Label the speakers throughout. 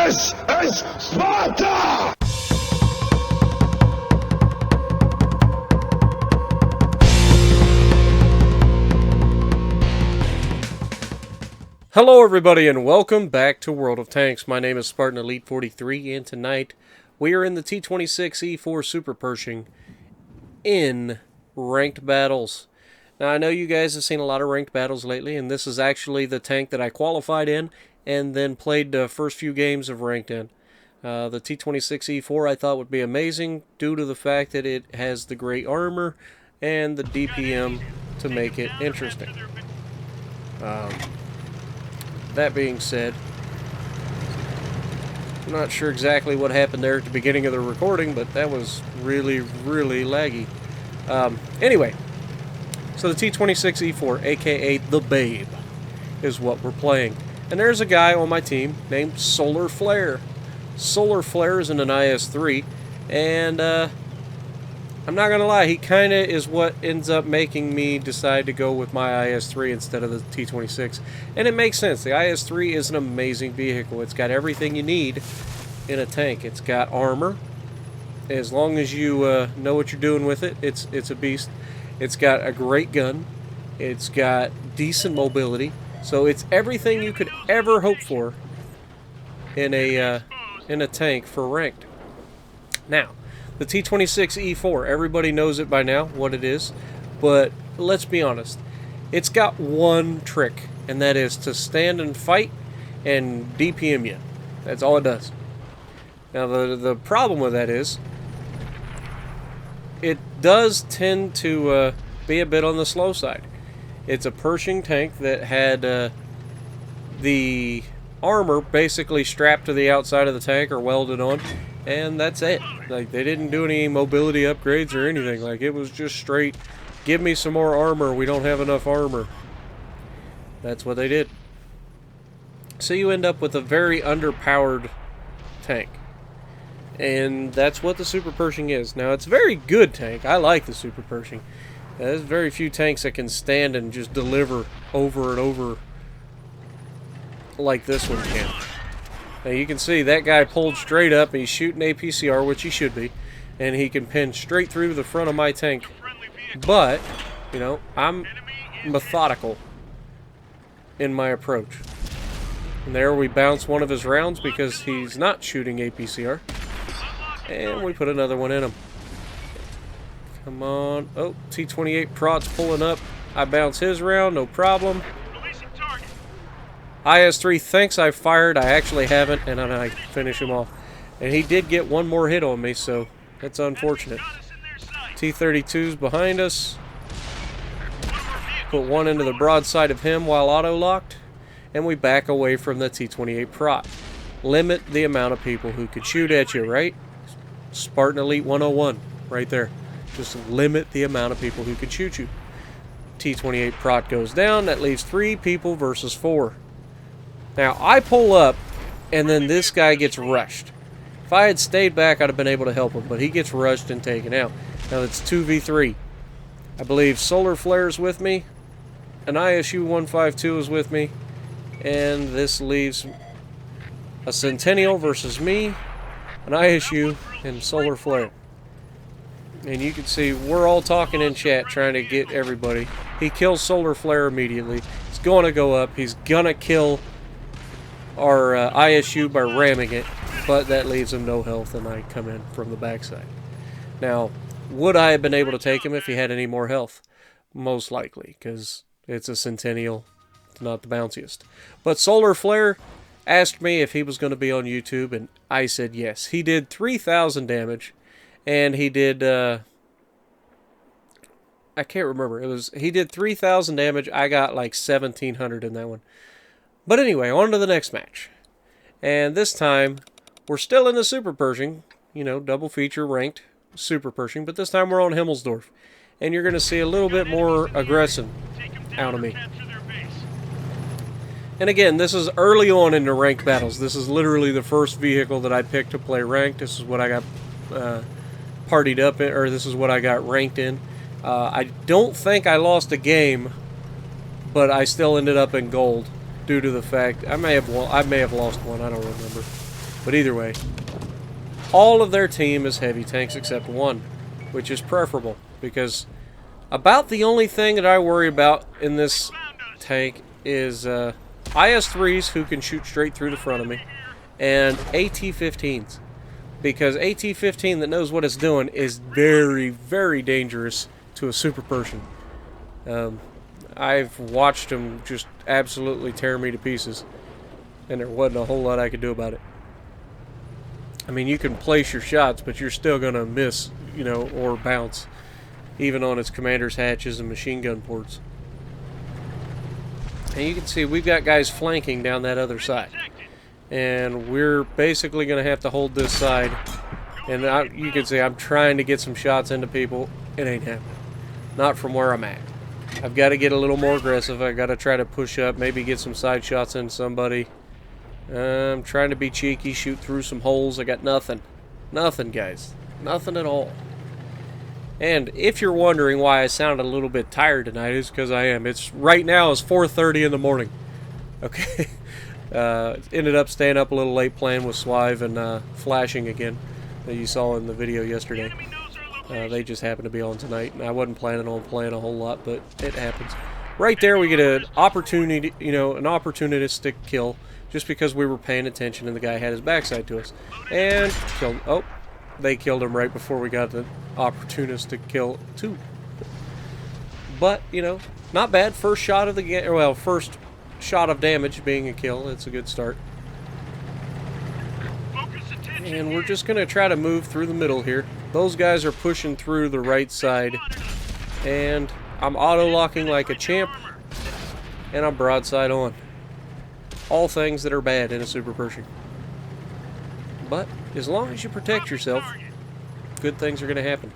Speaker 1: This is Sparta!
Speaker 2: Hello everybody and welcome back to World of Tanks. My name is Spartan Elite 43 and tonight we are in the T26e4 Super Pershing in ranked battles. Now I know you guys have seen a lot of ranked battles lately, and this is actually the tank that I qualified in and then played the first few games of ranked in. The T26e4 I thought would be amazing due to the fact that it has the great armor and the DPM to make it interesting. That being said, I'm not sure exactly what happened there at the beginning of the recording, but that was really, really laggy. Anyway, so the T26e4, aka the Babe, is what we're playing. And there's a guy on my team named Solar Flare. Solar Flare is in an IS-3, and I'm not going to lie, he kind of is what ends up making me decide to go with my IS-3 instead of the T26. And it makes sense. The IS-3 is an amazing vehicle. It's got everything you need in a tank. It's got armor. As long as you know what you're doing with it, it's a beast. It's got a great gun. It's got decent mobility. So it's everything you could ever hope for in a tank for ranked. Now, the T26e4, everybody knows it by now, what it is, but let's be honest. It's got one trick, and that is to stand and fight and DPM you. That's all it does. Now, the problem with that is, it does tend to be a bit on the slow side. It's a Pershing tank that had the armor basically strapped to the outside of the tank or welded on, and that's it. Like, they didn't do any mobility upgrades or anything. Like, it was just straight, give me some more armor, we don't have enough armor. That's what they did. So you end up with a very underpowered tank. And that's what the Super Pershing is. Now, it's a very good tank. I like the Super Pershing. There's very few tanks that can stand and just deliver over and over like this one can. Now you can see that guy pulled straight up, and he's shooting APCR, which he should be, and he can pin straight through the front of my tank. But, you know, I'm methodical in my approach. And there we bounce one of his rounds because he's not shooting APCR. And we put another one in him. Come on. Oh, T28e4's pulling up. I bounce his round, no problem. IS-3 thinks I fired. I actually haven't, and then I finish him off. And he did get one more hit on me, so that's unfortunate. T-32's behind us. Put one into the broadside of him while auto-locked, and we back away from the T28e4. Limit the amount of people who could shoot at you, right? Spartan Elite 101, right there. Just limit the amount of people who could shoot you. T28e4 goes down. That leaves 3 people versus 4. Now, I pull up, and then this guy gets rushed. If I had stayed back, I'd have been able to help him, but he gets rushed and taken out. Now, it's 2v3. I believe Solar Flare's with me, an ISU 152 is with me, and this leaves a Centennial versus me, an ISU, and Solar Flare. And you can see we're all talking in chat trying to get everybody. He kills Solar Flare immediately. He's going to go up. He's going to kill our ISU by ramming it, but that leaves him no health, and I come in from the backside. Now, would I have been able to take him if he had any more health? Most likely, because it's a Centennial. It's not the bounciest. But Solar Flare asked me if he was going to be on YouTube, and I said yes. He did 3,000 damage, and he did, I can't remember. He did 3,000 damage. I got like 1,700 in that one. But anyway, on to the next match. And this time, we're still in the Super Pershing. You know, double feature ranked Super Pershing. But this time we're on Himmelsdorf. And you're going to see a little bit more aggression out of me. And again, this is early on in the ranked battles. This is literally the first vehicle that I picked to play ranked. This is what I got partied up in, or this is what I got ranked in. I don't think I lost a game, but I still ended up in gold due to the fact I may have lost one. I don't remember. But either way, all of their team is heavy tanks except one, which is preferable, because about the only thing that I worry about in this tank is IS-3s who can shoot straight through the front of me, and AT-15s. Because AT-15 that knows what it's doing is very, very dangerous to a super person. I've watched them just absolutely tear me to pieces, and there wasn't a whole lot I could do about it. I mean, you can place your shots, but you're still going to miss, you know, or bounce, even on its commander's hatches and machine gun ports. And you can see we've got guys flanking down that other side. And we're basically going to have to hold this side. And you can see I'm trying to get some shots into people. It ain't happening. Not from where I'm at. I've got to get a little more aggressive. I've got to try to push up, maybe get some side shots into somebody. I'm trying to be cheeky, shoot through some holes. I got nothing. Nothing, guys. Nothing at all. And if you're wondering why I sound a little bit tired tonight, it's because I am. It's right now it's 4:30 in the morning. Okay. Ended up staying up a little late playing with Swive and flashing again that you saw in the video yesterday. They just happened to be on tonight, and I wasn't planning on playing a whole lot, but it happens. Right there, we get an opportunity, you know, an opportunistic kill, just because we were paying attention and the guy had his backside to us, and killed. Oh, they killed him right before we got the opportunistic kill too. But you know, not bad. First shot of the game. Well, first shot of damage being a kill. It's a good start. And we're just gonna try to move through the middle here. Those guys are pushing through the right side, and I'm auto-locking like a champ, and I'm broadside on. All things that are bad in a Super Pershing. But as long as you protect yourself, good things are going to happen.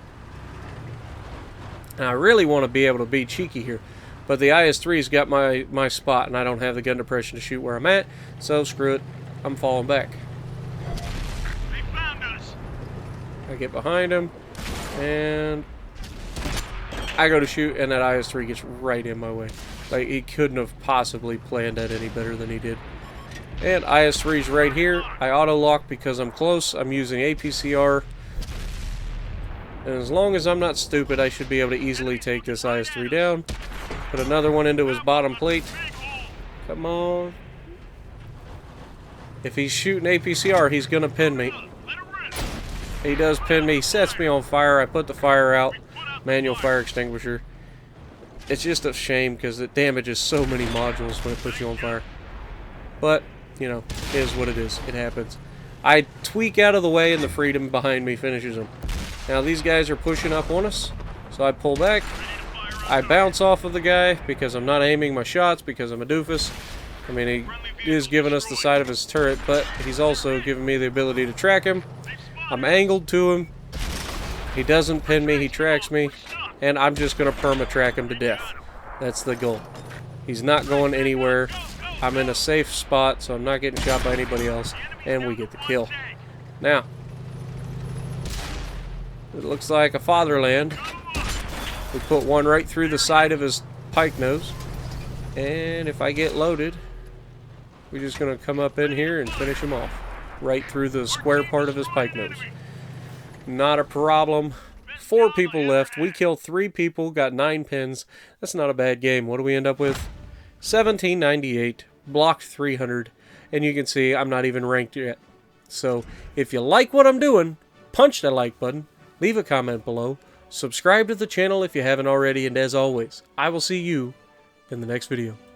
Speaker 2: Now, I really want to be able to be cheeky here, but the IS-3's got my spot, and I don't have the gun depression to shoot where I'm at, so screw it. I'm falling back. I get behind him, and I go to shoot, and that IS-3 gets right in my way. Like, he couldn't have possibly planned that any better than he did. And IS-3's right here. I auto-lock because I'm close. I'm using APCR. And as long as I'm not stupid, I should be able to easily take this IS-3 down. Put another one into his bottom plate. Come on. If he's shooting APCR, he's going to pin me. He does pin me. He sets me on fire. I put the fire out. Manual fire extinguisher. It's just a shame because it damages so many modules when it puts you on fire. But, you know, it is what it is. It happens. I tweak out of the way and the freedom behind me finishes them. Now these guys are pushing up on us. So I pull back. I bounce off of the guy because I'm not aiming my shots because I'm a doofus. I mean, he is giving us the side of his turret, but he's also giving me the ability to track him. I'm angled to him. He doesn't pin me, he tracks me, and I'm just going to perma-track him to death. That's the goal. He's not going anywhere. I'm in a safe spot, so I'm not getting shot by anybody else, and we get the kill. Now, it looks like a fatherland. We put one right through the side of his pike nose, and if I get loaded, we're just going to come up in here and finish him off. Right through the square part of his pike nose. Not a problem. 4 people left. We killed 3 people, got 9 pins. That's not a bad game. What do we end up with? 1798, blocked 300, and you can see I'm not even ranked yet. So, if you like what I'm doing, punch that like button, leave a comment below, subscribe to the channel if you haven't already, and as always, I will see you in the next video.